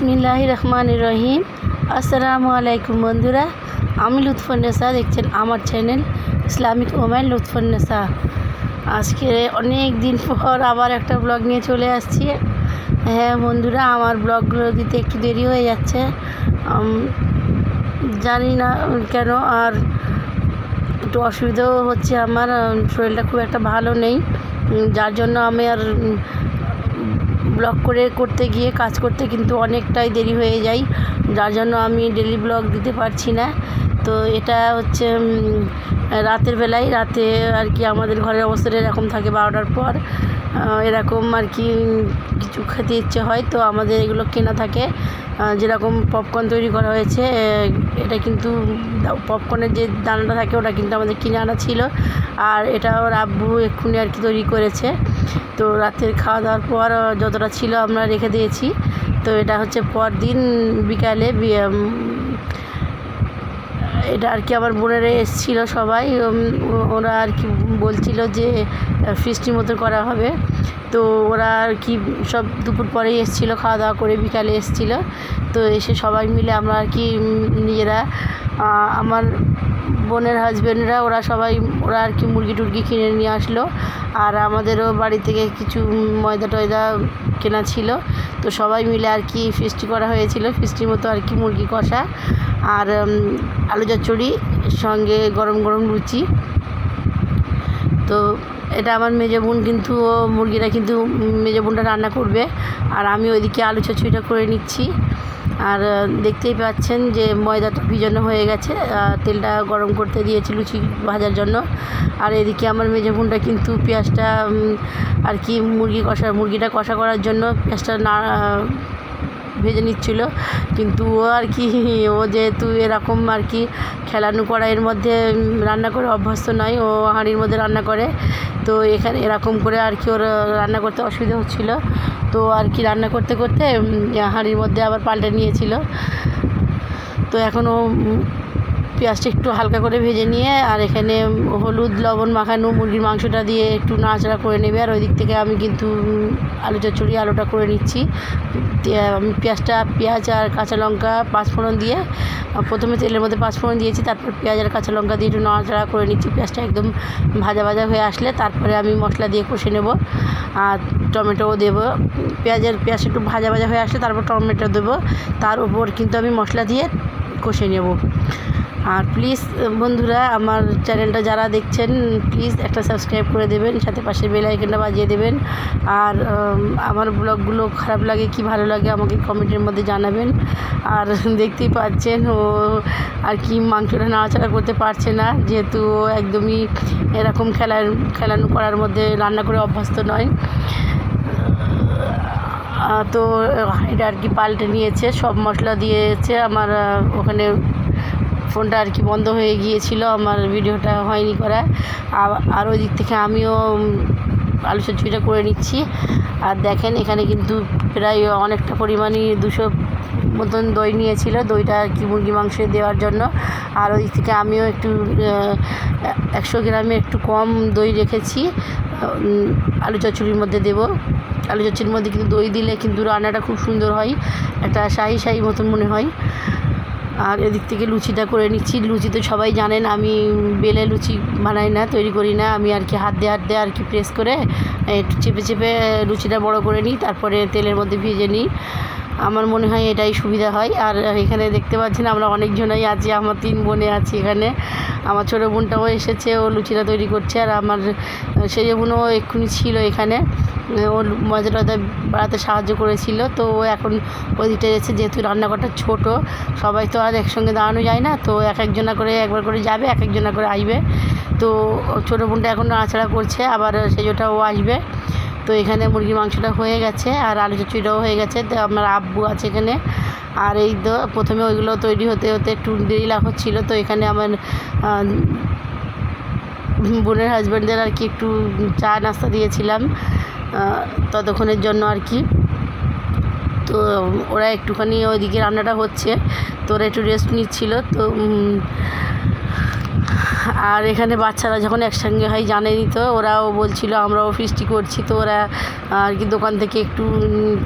বিসমিল্লাহির রহমানির রহিম। আসসালামু আলাইকুম বন্ধুরা, আমি লুৎফুন্নেসা, দেখছেন আমার চ্যানেল ইসলামিক ওমেন লুৎফুন্নেসা। আজকে অনেক দিন পর আবার একটা ব্লগ নিয়ে চলে আসছি। হ্যাঁ বন্ধুরা, আমার ব্লগগুলো দিতে একটু দেরি হয়ে যাচ্ছে, জানি না কেন। আর একটু অসুবিধাও হচ্ছে, আমার শরীরটা খুব একটা ভালো নেই, যার জন্য আমি আর ব্লগ করতে গিয়ে কাজ করতে কিন্তু অনেকটাই দেরি হয়ে যায়, যার জন্য আমি ডেলি ব্লগ দিতে পারছি না। তো এটা হচ্ছে রাতের বেলায়, রাতে আর কি আমাদের ঘরের অবস্থাটা এরকম থাকে, 12টার পর এরকম আর কি কিছু খেতে ইচ্ছে হয়, তো আমাদের এগুলো কেনা থাকে। যেরকম পপকর্ন তৈরি করা হয়েছে, এটা কিন্তু পপকর্নের যে দানাটা থাকে ওটা কিন্তু আমাদের কিনে আনা ছিল, আর এটা ওর আব্বু এক্ষুনি আর কি তৈরি করেছে। তো রাতের খাওয়া দাওয়ার পর যতটা ছিল আমরা রেখে দিয়েছি। তো এটা হচ্ছে পরদিন বিকালে এটা আর কি আমার বোনেরা এসেছিলো সবাই, ওরা আর কি বলছিল যে ফিস্টির মতো করা হবে। তো ওরা আর কি সব দুপুর পরেই এসেছিলো, খাওয়া দাওয়া করে বিকালে এসেছিলো। তো এসে সবাই মিলে আমরা আর কি নিজেরা, আমার বোনের হাজব্যান্ডরা, ওরা আর কি মুরগি টুরগি কিনে নিয়ে আসলো, আর আমাদেরও বাড়ি থেকে কিছু ময়দা টয়দা কেনা ছিল। তো সবাই মিলে আর কি ফিস্টি করা হয়েছিল, ফিস্টির মতো আর কি মুরগি কষা আর আলু চচ্চড়ি, সঙ্গে গরম গরম লুচি। তো এটা আমার মেজো বোন, কিন্তু মুরগিটা কিন্তু মেজো বোনটা রান্না করবে, আর আমি ওইদিকে আলু চচ্চড়িটা করে নিচ্ছি। আর দেখতেই পাচ্ছেন যে ময়দাটা ভিজানো হয়ে গেছে, তেলটা গরম করতে দিয়েছি লুচি ভাজার জন্য। আর এদিকে আমার মেজো বোনটা কিন্তু পেঁয়াজটা আর কি মুরগিটা কষা করার জন্য পেঁয়াজটা ভেজে নিচ্ছিল। কিন্তু ও আর কি, ও যেহেতু এরকম আর কি খেলানো কড়াইয়ের মধ্যে রান্না করে অভ্যস্ত নয়, ও হাঁড়ির মধ্যে রান্না করে। তো এখানে এরকম করে আর কি ওর রান্না করতে অসুবিধা হচ্ছিল, তো আর কি রান্না করতে করতে হাঁড়ির মধ্যে আবার পাল্টে নিয়েছিল। তো এখনও পেঁয়াজটা একটু হালকা করে ভেজে নিয়ে, আর এখানে হলুদ লবণ মাখানো মুরগির মাংসটা দিয়ে একটু নাড়াচাড়া করে নেবে। আর ওই দিক থেকে আমি কিন্তু আলু চচ্চড়ি আলুটা করে নিচ্ছি। আমি পেঁয়াজ আর কাঁচা লঙ্কা পাঁচফোড়ন দিয়ে, প্রথমে তেলের মধ্যে পাঁচফোড়ন দিয়েছি, তারপর পেঁয়াজ আর কাঁচা লঙ্কা দিয়ে একটু নাড়াচাড়া করে নিচ্ছি। পেঁয়াজটা একদম ভাজা ভাজা হয়ে আসলে তারপরে আমি মশলা দিয়ে কষে নেব, আর টমেটোও দেবো। পেঁয়াজটা একটু ভাজা ভাজা হয়ে আসলে তারপর টমেটো দেবো, তার উপর কিন্তু আমি মশলা দিয়ে কষে নেব। আর প্লিজ বন্ধুরা, আমার চ্যানেলটা যারা দেখছেন প্লিজ একটা সাবস্ক্রাইব করে দেবেন, সাথে পাশে বেল আইকনটা বাজিয়ে দেবেন। আর আমার ব্লগগুলো খারাপ লাগে কি ভালো লাগে আমাকে কমেন্টের মধ্যে জানাবেন। আর দেখতেই পাচ্ছেন ও আর কি মাংসটা নাড়াচাড়া করতে পারছে না, যেহেতু ও একদমই এরকম খেলানো করার মধ্যে রান্না করে অভ্যস্ত নয়। তো এটা আর কি পাল্টে নিয়েছে, সব মশলা দিয়েছে। আমার ওখানে ফোনটা আর কি বন্ধ হয়ে গিয়েছিল, আমার ভিডিওটা হয়নি করা। আর ওই দিক থেকে আমিও আলু চচ্চড়িটা করে নিচ্ছি। আর দেখেন এখানে কিন্তু প্রায় অনেকটা পরিমাণই 200 মতন দই নিয়েছিল, দইটা আর কি মুরগি মাংসে দেওয়ার জন্য। আর ওই দিক থেকে আমিও একটু 100 গ্রামে একটু কম দই রেখেছি, আলু চচ্চড়ির মধ্যে দেব। আলু চচ্চড়ির মধ্যে কিন্তু দই দিলে কিন্তু রান্নাটা খুব সুন্দর হয়, একটা শাহি মতন মনে হয়। আর এদিক থেকে লুচিটা করে নিচ্ছি। লুচি তো সবাই জানেন, আমি বেলে লুচি বানাই না, তৈরি করি না, আমি আর কি হাত দিয়ে আর কি প্রেস করে একটু চেপে লুচিটা বড় করে নিই, তারপরে তেলের মধ্যে ভেজে নিই। আমার মনে হয় এটাই সুবিধা হয়। আর এখানে দেখতে পাচ্ছেন আমরা অনেকজনই আছি, আমার 3 বোনে আছি এখানে। আমার ছোটো বোনটাও এসেছে, ও লুচিটা তৈরি করছে। আর আমার সেই বোনও এক্ষুনি ছিল এখানে, ওর ময়দাটা বাড়াতে সাহায্য করেছিল। তো ও এখন ওইদিকটা এসে, যেহেতু রান্নাঘরটা ছোট, সবাই তো আর একসঙ্গে দাঁড়ানো যায় না, তো একজনা করে একবার করে যাবে, একজনা করে আসবে। তো ছোটো বোনটা এখন নাড়াচাড়া করছে, আবার সেজোটাও আসবে। তো এখানে মুরগির মাংসটা হয়ে গেছে, আর আলু চচ্চড়িটাও হয়ে গেছে। তো আমার আব্বু আছে এখানে। আর এই তো প্রথমে ওইগুলো তৈরি হতে একটু দেরি হচ্ছিল। তো এখানে আমার বোনের হাজব্যান্ডদের আর কি একটু চা নাস্তা দিয়েছিলাম ততক্ষণের জন্য আর কি। তো ওরা একটুখানি ওইদিকে রান্নাটা হচ্ছে, তো ওরা একটু রেস্ট নিচ্ছিল। তো আর এখানে বাচ্চারা যখন একসঙ্গে হয় জানেনি তো, ওরাও বলছিল আমরাও ফিস্টি করছি, তো ওরা আর কি দোকান থেকে একটু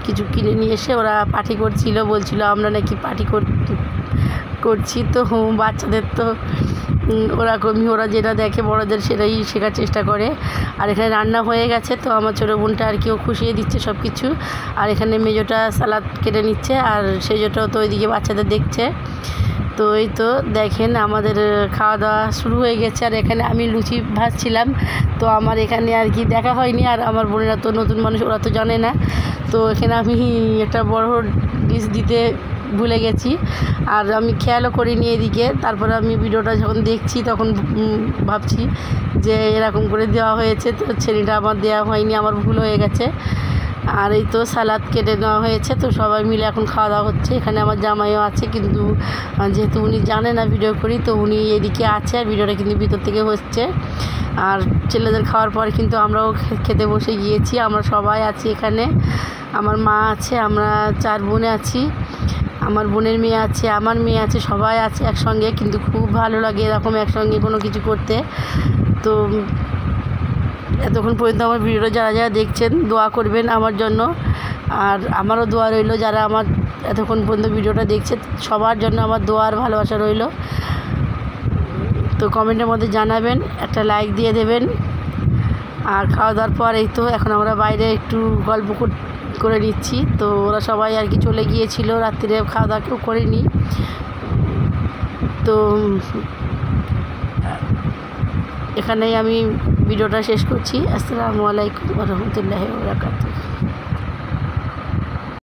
কিছু কিনে নিয়ে এসে ওরা পার্টি করছিল, বলছিল আমরা নাকি পার্টি করছি। তো বাচ্চাদের তো ওরকমই, ওরা যেটা দেখে বড়দের সেটাই শেখার চেষ্টা করে। আর এখানে রান্না হয়ে গেছে, তো আমার ছোটো বোনটা আর কি ও খুশিয়ে দিচ্ছে সব কিছু। আর এখানে মেজোটা সালাদ কেটে নিচ্ছে, আর সেজোটাও তো ওইদিকে বাচ্চাদের দেখছে। তো এই তো দেখেন আমাদের খাওয়া দাওয়া শুরু হয়ে গেছে। আর এখানে আমি লুচি ভাজছিলাম, তো আমার এখানে আর কি দেখা হয়নি, আর আমার বোনেরা তো নতুন মানুষ, ওরা তো জানে না। তো এখানে আমি একটা বড় ডিশ দিতে ভুলে গেছি, আর আমি খেয়ালও করিনি এদিকে। তারপরে আমি ভিডিওটা যখন দেখছি তখন ভাবছি যে এরকম করে দেওয়া হয়েছে, তো ছেলেটা আমার দেওয়া হয়নি, আমার ভুল হয়ে গেছে। আর এই তো সালাদ কেটে নেওয়া হয়েছে, তো সবাই মিলে এখন খাওয়া দাওয়া হচ্ছে। এখানে আমার জামাইও আছে, কিন্তু যেহেতু উনি জানে না ভিডিও করি, তো উনি এদিকে আছে, আর ভিডিওটা কিন্তু ভিতর থেকে হচ্ছে। আর ছেলেদের খাওয়ার পর কিন্তু আমরাও খেতে বসে গিয়েছি। আমরা সবাই আছি এখানে, আমার মা আছে, আমরা 4 বোনে আছি, আমার বোনের মেয়ে আছে, আমার মেয়ে আছে, সবাই আছে একসঙ্গে। কিন্তু খুব ভালো লাগে এরকম একসঙ্গে কোনো কিছু করতে। তো এতক্ষণ পর্যন্ত আমার ভিডিওটা যারা যারা দেখছেন দোয়া করবেন আমার জন্য, আর আমারও দোয়া রইল যারা আমার এতক্ষণ পর্যন্ত ভিডিওটা দেখছে সবার জন্য আমার দোয়া আর ভালোবাসা রইল। তো কমেন্টের মধ্যে জানাবেন, একটা লাইক দিয়ে দেবেন। আর খাওয়া দাওয়ার পর এই তো এখন আমরা বাইরে একটু গল্প করে নিচ্ছি। তো ওরা সবাই আর কি চলে গিয়েছিল, রাত্রিরে খাওয়া দাওয়া কেউ করেনি। তো এখানেই আমি ভিডিওটা শেষ করছি। আসসালামু আলাইকুম ওয়া রাহমাতুল্লাহি ওয়া বারাকাতুহু।